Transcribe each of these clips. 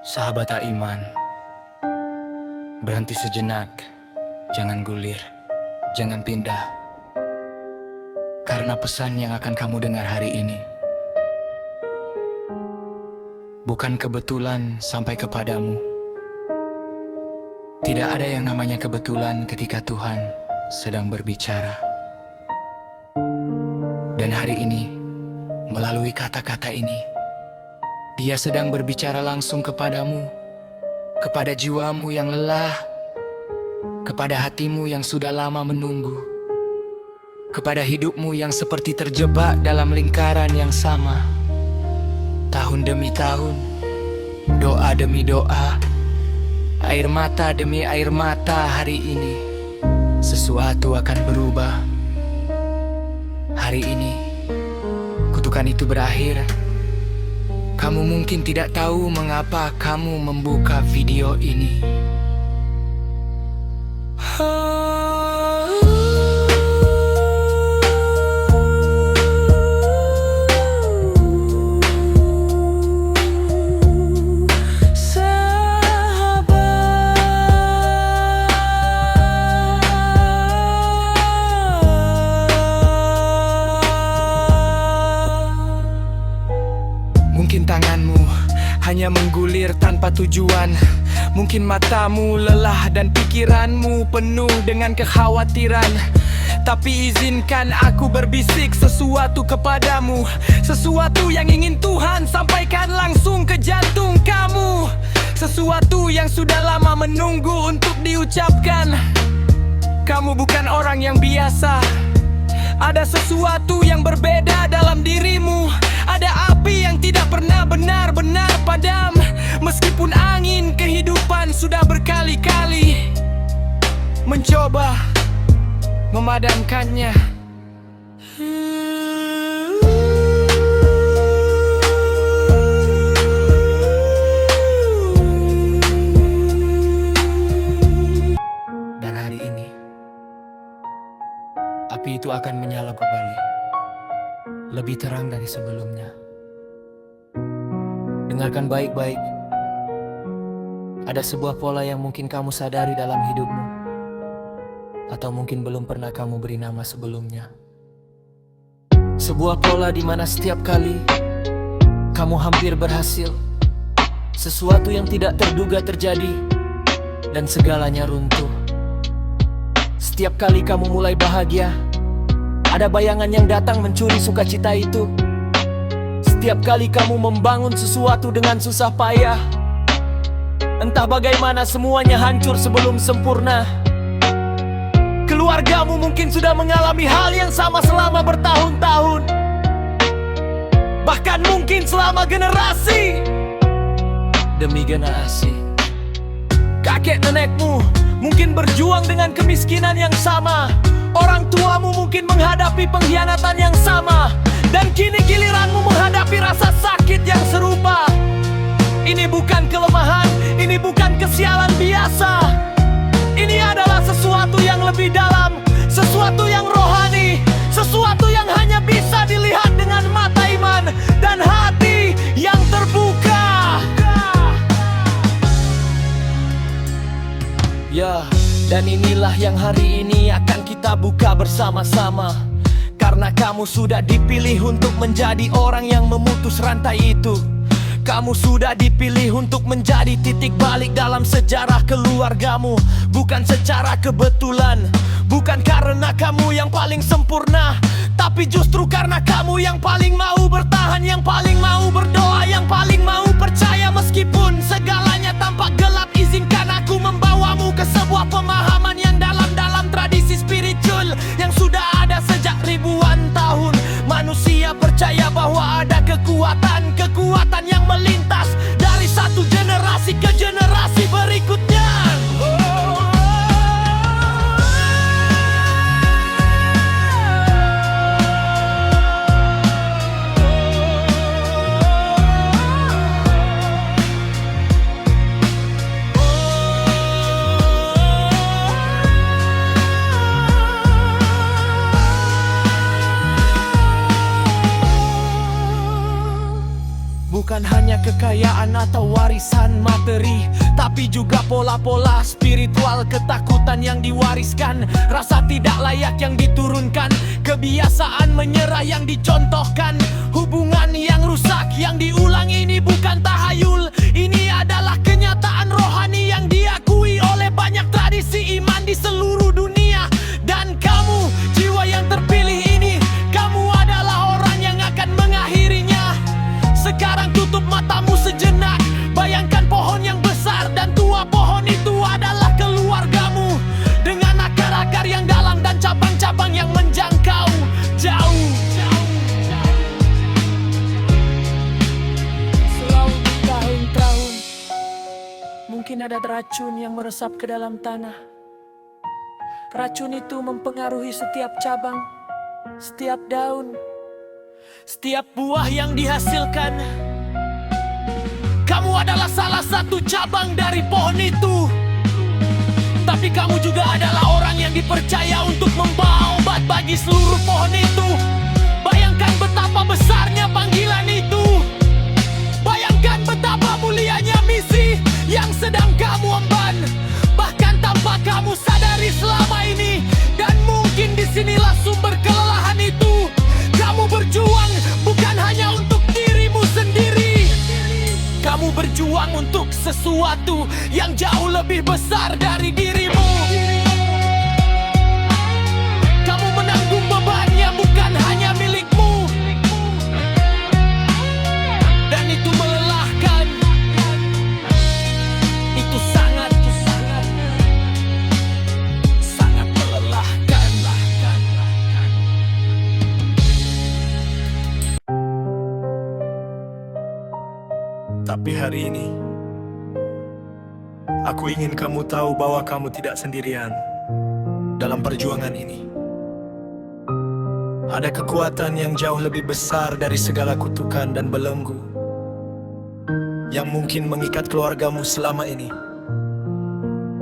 Sahabat Iman, berhenti sejenak, jangan gulir, jangan pindah, karena pesan yang akan kamu dengar hari ini bukan kebetulan sampai kepadamu. Tidak ada yang namanya kebetulan ketika Tuhan sedang berbicara. Dan hari ini, melalui kata-kata ini, Dia sedang berbicara langsung kepadamu, kepada jiwamu yang lelah, kepada hatimu yang sudah lama menunggu, kepada hidupmu yang seperti terjebak dalam lingkaran yang sama. Tahun demi tahun, doa demi doa, air mata demi air mata. Hari ini sesuatu akan berubah. Hari ini kutukan itu berakhir. Kamu mungkin tidak tahu mengapa kamu membuka video ini. Mungkin tanganmu hanya menggulir tanpa tujuan. Mungkin matamu lelah dan pikiranmu penuh dengan kekhawatiran. Tapi izinkan aku berbisik sesuatu kepadamu, sesuatu yang ingin Tuhan sampaikan langsung ke jantung kamu, sesuatu yang sudah lama menunggu untuk diucapkan. Kamu bukan orang yang biasa. Ada sesuatu yang berbeda dalam dirimu. Ada api yang tidak pernah benar-benar padam, meskipun angin kehidupan sudah berkali-kali mencoba memadamkannya. Dan hari ini api itu akan menyala kembali, lebih terang dari sebelumnya. Dengarkan baik-baik. Ada sebuah pola yang mungkin kamu sadari dalam hidupmu, atau mungkin belum pernah kamu beri nama sebelumnya. Sebuah pola di mana setiap kali kamu hampir berhasil, sesuatu yang tidak terduga terjadi dan segalanya runtuh. Setiap kali kamu mulai bahagia, ada bayangan yang datang mencuri sukacita itu. Setiap kali kamu membangun sesuatu dengan susah payah, entah bagaimana semuanya hancur sebelum sempurna. Keluargamu mungkin sudah mengalami hal yang sama selama bertahun-tahun, bahkan mungkin selama generasi demi generasi. Kakek nenekmu mungkin berjuang dengan kemiskinan yang sama. Orang tuamu mungkin menghadapi pengkhianatan yang sama. Dan kini giliranmu menghadapi rasa sakit yang serupa. Ini bukan kelemahan, ini bukan kesialan biasa. Ini adalah sesuatu yang lebih dalam, sesuatu yang rohani, sesuatu yang hanya bisa dilihat dengan mata iman dan hati yang terbuka. Ya, dan inilah yang hari ini akan kita buka bersama-sama. Karena kamu sudah dipilih untuk menjadi orang yang memutus rantai itu. Kamu sudah dipilih untuk menjadi titik balik dalam sejarah keluargamu. Bukan secara kebetulan, bukan karena kamu yang paling sempurna, tapi justru karena kamu yang paling mau bertahan, yang paling mau berdoa, yang paling mau percaya. Meskipun segalanya tampak gelap, izinkan aku membawamu ke sebuah pemahaman yang dalam tradisi spiritual yang sudah ada sejak ribuan tahun. Manusia percaya bahwa ada kekuatan yang melintas dari satu generasi ke generasi berikutnya. Bukan hanya kekayaan atau warisan materi, tapi juga pola-pola spiritual, ketakutan yang diwariskan, rasa tidak layak yang diturunkan, kebiasaan menyerah yang dicontohkan, hubungan yang rusak yang diulang. Ini bukan tahayul, ini adalah kenyataan rohani yang diakui oleh banyak tradisi iman di seluruh dunia. Dan kamu, jiwa yang terpilih ini, kamu adalah orang yang akan mengakhirinya. Sekarang tutup matamu sejenak, bayangkan pohon yang besar dan tua. Pohon itu adalah keluargamu, dengan akar-akar yang dalam dan cabang-cabang yang menjangkau jauh. Selama tahun-tahun, mungkin ada racun yang meresap ke dalam tanah. Racun itu mempengaruhi setiap cabang, setiap daun, setiap buah yang dihasilkan. Kamu adalah salah satu cabang dari pohon itu. Tapi kamu juga adalah orang yang dipercaya untuk membawa obat bagi seluruh pohon itu. Bayangkan betapa besarnya panggilan itu. Bayangkan betapa mulianya misi yang sedang kamu emban, bahkan tanpa kamu sadari selama ini. Dan mungkin disinilah sumber kelelahan itu. Kamu berjuang bukan hanya untuk dirimu sendiri, kamu berjuang untuk sesuatu yang jauh lebih besar dari dirimu. Kamu menanggung beban yang bukan hanya milikmu, dan itu melelahkan. Itu sangat melelahkan. Tapi hari ini, aku ingin kamu tahu bahwa kamu tidak sendirian dalam perjuangan ini. Ada kekuatan yang jauh lebih besar dari segala kutukan dan belenggu yang mungkin mengikat keluargamu selama ini.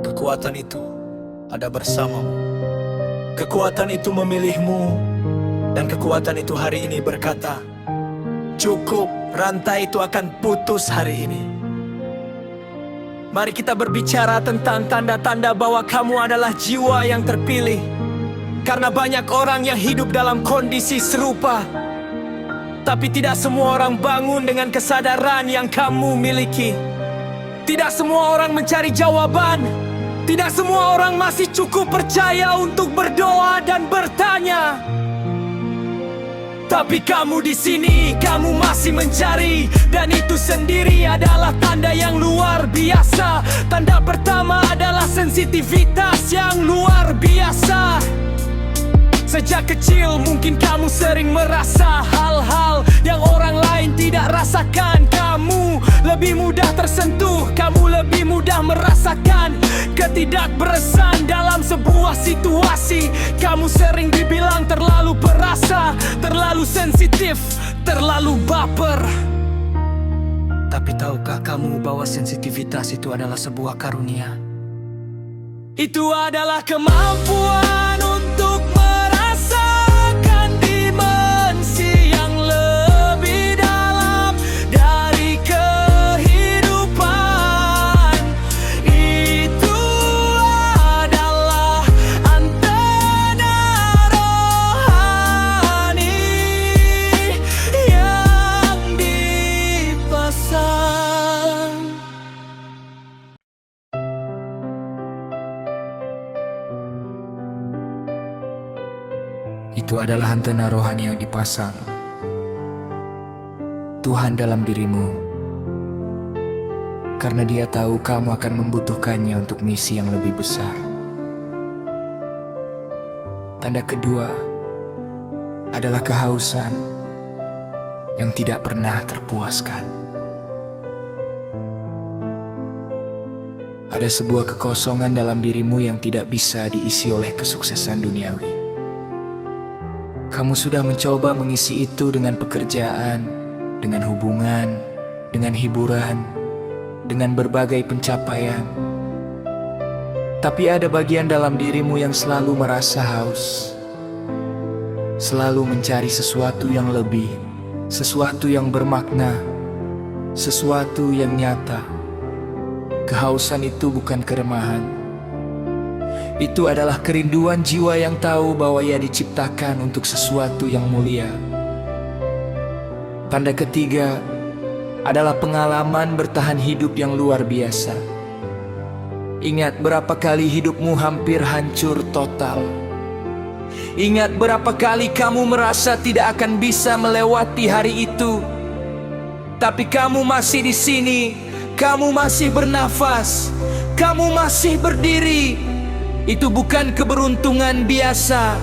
Kekuatan itu ada bersamamu. Kekuatan itu memilihmu, dan kekuatan itu hari ini berkata, cukup. Rantai itu akan putus hari ini. Mari kita berbicara tentang tanda-tanda bahwa kamu adalah jiwa yang terpilih. Karena banyak orang yang hidup dalam kondisi serupa, tapi tidak semua orang bangun dengan kesadaran yang kamu miliki. Tidak semua orang mencari jawaban. Tidak semua orang masih cukup percaya untuk berdoa dan bertanya. Tapi kamu di sini, kamu masih mencari, dan itu sendiri adalah tanda yang luar biasa. Tanda pertama adalah sensitivitas yang luar biasa. Sejak kecil mungkin kamu sering merasa hal-hal yang orang lain tidak rasakan. Kamu lebih mudah tersentuh, kamu lebih mudah merasakan ketidakberesan dalam sebuah situasi. Kamu sering dibilang terlalu perasa, terlalu sensitif, terlalu baper. Tapi tahukah kamu bahwa sensitivitas itu adalah sebuah karunia? Itu adalah kemampuan untuk merasakan dimensi yang lebih dalam dari kehidupan. Itu adalah antena rohani yang dipasang. Itu adalah antena rohani yang dipasang. Tuhan dalam dirimu, karena Dia tahu kamu akan membutuhkannya untuk misi yang lebih besar. Tanda kedua adalah kehausan yang tidak pernah terpuaskan. Ada sebuah kekosongan dalam dirimu yang tidak bisa diisi oleh kesuksesan duniawi. Kamu sudah mencoba mengisi itu dengan pekerjaan, dengan hubungan, dengan hiburan, dengan berbagai pencapaian. Tapi ada bagian dalam dirimu yang selalu merasa haus, selalu mencari sesuatu yang lebih, sesuatu yang bermakna, sesuatu yang nyata. Kehausan itu bukan keremahan. Itu adalah kerinduan jiwa yang tahu bahwa ia diciptakan untuk sesuatu yang mulia. Tanda ketiga adalah pengalaman bertahan hidup yang luar biasa. Ingat berapa kali hidupmu hampir hancur total. Ingat berapa kali kamu merasa tidak akan bisa melewati hari itu. Tapi kamu masih di sini, kamu masih bernafas, kamu masih berdiri. Itu bukan keberuntungan biasa.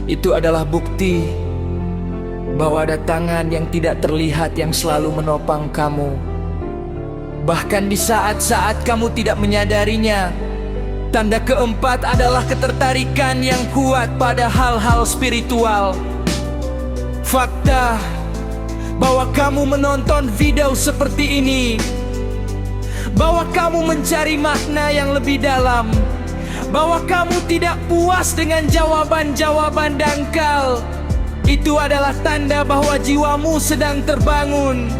Itu adalah bukti bahwa ada tangan yang tidak terlihat yang selalu menopang kamu. Bahkan di saat-saat kamu tidak menyadarinya. Tanda keempat adalah ketertarikan yang kuat pada hal-hal spiritual. Fakta bahwa kamu menonton video seperti ini, bahwa kamu mencari makna yang lebih dalam, bahwa kamu tidak puas dengan jawaban-jawaban dangkal, itu adalah tanda bahwa jiwamu sedang terbangun.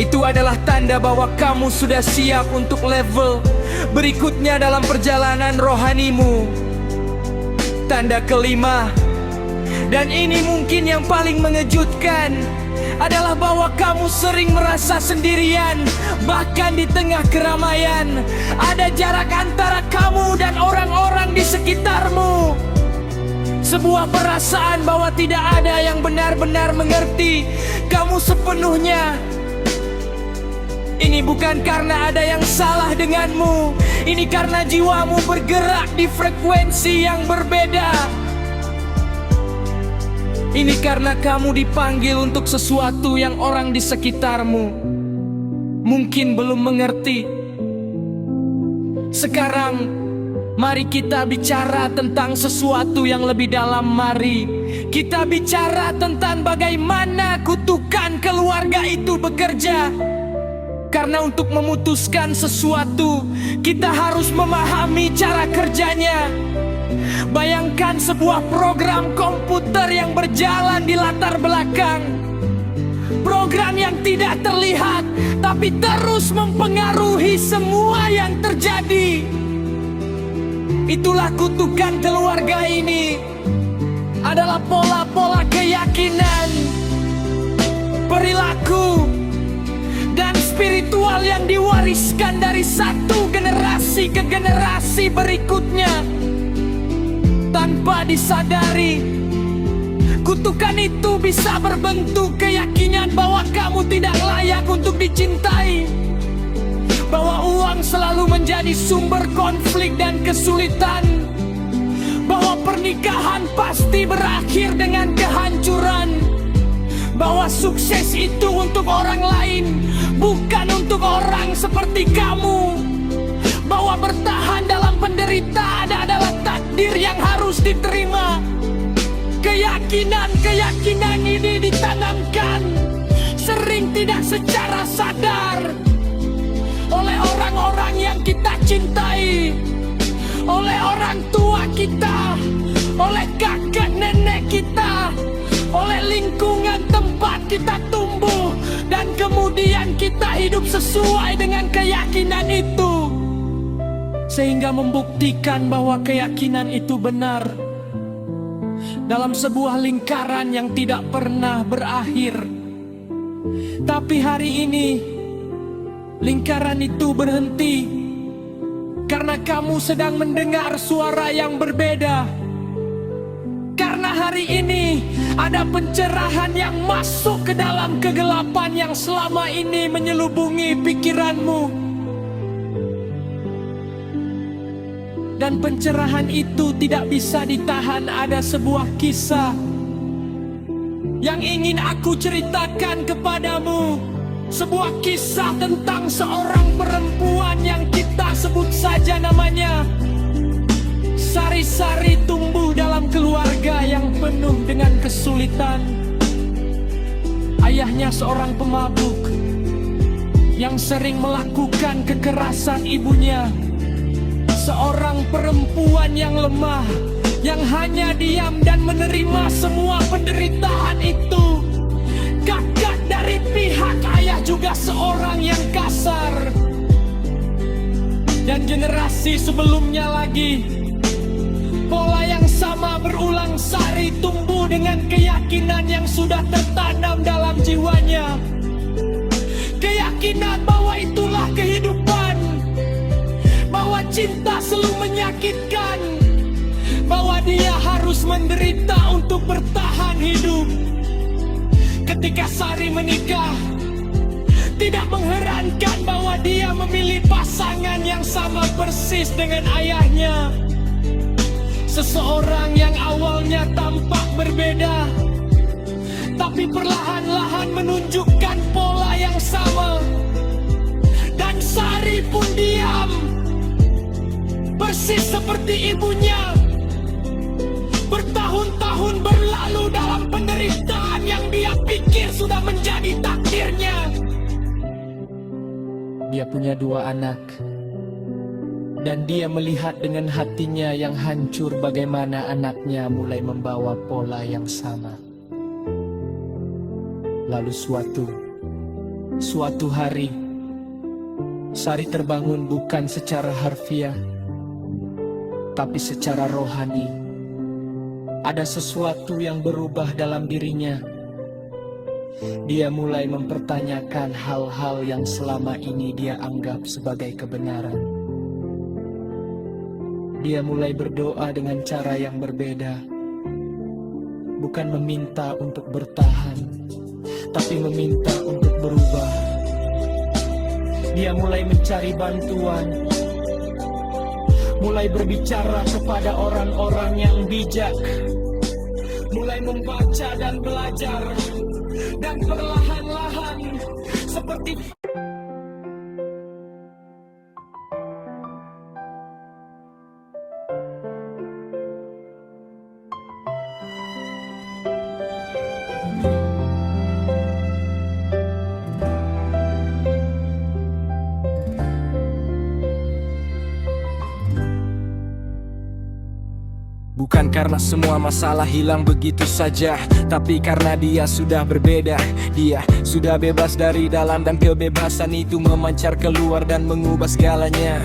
Itu adalah tanda bahwa kamu sudah siap untuk level berikutnya dalam perjalanan rohanimu. Tanda kelima, dan ini mungkin yang paling mengejutkan, adalah bahwa kamu sering merasa sendirian. Bahkan di tengah keramaian, ada jarak antara kamu dan orang-orang di sekitarmu. Sebuah perasaan bahwa tidak ada yang benar-benar mengerti kamu sepenuhnya. Ini bukan karena ada yang salah denganmu. Ini karena jiwamu bergerak di frekuensi yang berbeda. Ini karena kamu dipanggil untuk sesuatu yang orang di sekitarmu mungkin belum mengerti. Sekarang, mari kita bicara tentang sesuatu yang lebih dalam. Mari kita bicara tentang bagaimana kutukan keluarga itu bekerja. Karena untuk memutuskan sesuatu, kita harus memahami cara kerjanya. Bayangkan sebuah program komputer yang berjalan di latar belakang. Program yang tidak terlihat, tapi terus mempengaruhi semua yang terjadi. Itulah kutukan keluarga ini. Adalah pola-pola keyakinan, perilaku, dan spiritual yang diwariskan dari satu generasi ke generasi berikutnya. Tanpa disadari, kutukan itu bisa berbentuk keyakinan bahwa kamu tidak layak untuk dicintai, bahwa uang selalu menjadi sumber konflik dan kesulitan, bahwa pernikahan pasti berakhir dengan kehancuran, bahwa sukses itu untuk orang lain, bukan untuk orang seperti kamu, bahwa bertahan dalam penderitaan adalah takdir yang harus diterima. Keyakinan ini ditanamkan sering tidak secara sadar oleh orang-orang yang kita cintai, oleh orang tua kita, oleh kakek nenek kita, oleh lingkungan tempat kita tumbuh, dan kemudian kita hidup sesuai dengan keyakinan itu, sehingga membuktikan bahwa keyakinan itu benar dalam sebuah lingkaran yang tidak pernah berakhir. Tapi hari ini lingkaran itu berhenti karena kamu sedang mendengar suara yang berbeda. Karena hari ini ada pencerahan yang masuk ke dalam kegelapan yang selama ini menyelubungi pikiranmu. Dan pencerahan itu tidak bisa ditahan. Ada sebuah kisah yang ingin aku ceritakan kepadamu. Sebuah kisah tentang seorang perempuan yang kita sebut saja namanya Sari-Sari, tumbuh dalam keluarga yang penuh dengan kesulitan. Ayahnya seorang pemabuk yang sering melakukan kekerasan ibunya. Seorang perempuan yang lemah, yang hanya diam dan menerima semua penderitaan itu. dan generasi sebelumnya lagi. Pola yang sama berulang sari tumbuh dengan keyakinan yang sudah tertanam dalam jiwanya. Keyakinan bahwa itulah kehidupan, bahwa cinta selalu menyakitkan, bahwa dia harus menderita untuk bertahan hidup. Ketika Sari menikah, tidak mengherankan bahwa dia memilih pasangan yang sama persis dengan ayahnya. Seseorang yang awalnya tampak berbeda, tapi perlahan-lahan menunjukkan pola yang sama. Dan Sari pun diam, persis seperti ibunya. Bertahun-tahun berlalu dalam penderitaan yang dia pikir sudah menjadi takdirnya. Dia punya 2 anak, dan dia melihat dengan hatinya yang hancur bagaimana anaknya mulai membawa pola yang sama. Lalu suatu hari, Sari terbangun bukan secara harfiah, tapi secara rohani. Ada sesuatu yang berubah dalam dirinya. Dia mulai mempertanyakan hal-hal yang selama ini dia anggap sebagai kebenaran. Dia mulai berdoa dengan cara yang berbeda. Bukan meminta untuk bertahan, tapi meminta untuk berubah. Dia mulai mencari bantuan, mulai berbicara kepada orang-orang yang bijak, mulai membaca dan belajar, dan perlahan-lahan seperti Bukan karena semua masalah hilang begitu saja, tapi karena dia sudah berbeda. Dia sudah bebas dari dalam, dan kebebasan itu memancar keluar dan mengubah segalanya.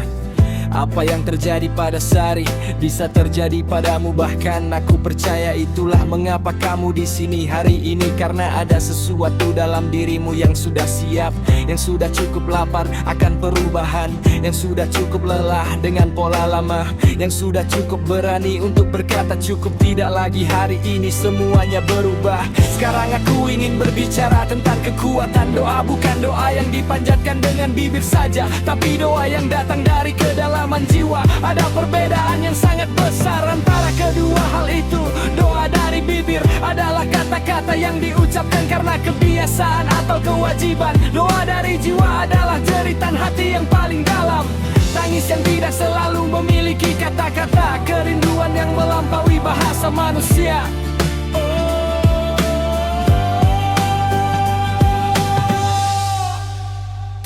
Apa yang terjadi pada Sari bisa terjadi padamu, bahkan aku percaya itulah mengapa kamu di sini hari ini. Karena ada sesuatu dalam dirimu yang sudah siap, yang sudah cukup lapar akan perubahan, yang sudah cukup lelah dengan pola lama, yang sudah cukup berani untuk berkata cukup. Tidak lagi hari ini semuanya berubah. Sekarang aku ingin berbicara tentang kekuatan doa. Bukan doa yang dipanjatkan dengan bibir saja, tapi doa yang datang dari kedalaman jiwa. Ada perbedaan yang sangat besar antara kedua hal itu. Doa dari bibir adalah kata-kata yang diucapkan karena kebiasaan atau kewajiban. Doa dari jiwa adalah jeritan hati yang paling dalam, tangis yang tidak selalu memiliki kata-kata, kerinduan yang melampaui bahasa manusia.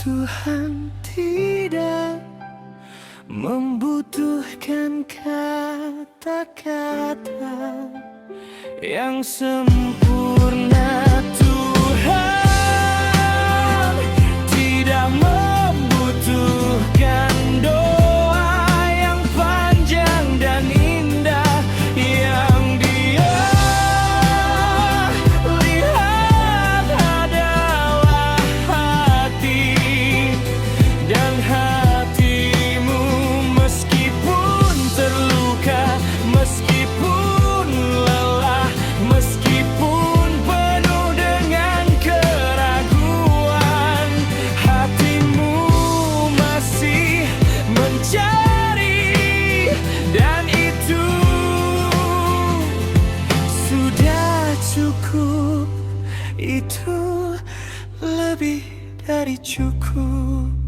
Tuhan tidak membutuhkan kata-kata yang sempurna. Tuhan tidak membutuhkan doa yang panjang dan indah. Yang Dia lihat adalah hati, dan hatimu meskipun terluka, meskipun lelah, meskipun penuh dengan keraguan, hatimu masih mencari, dan itu sudah cukup. Itu lebih dari cukup.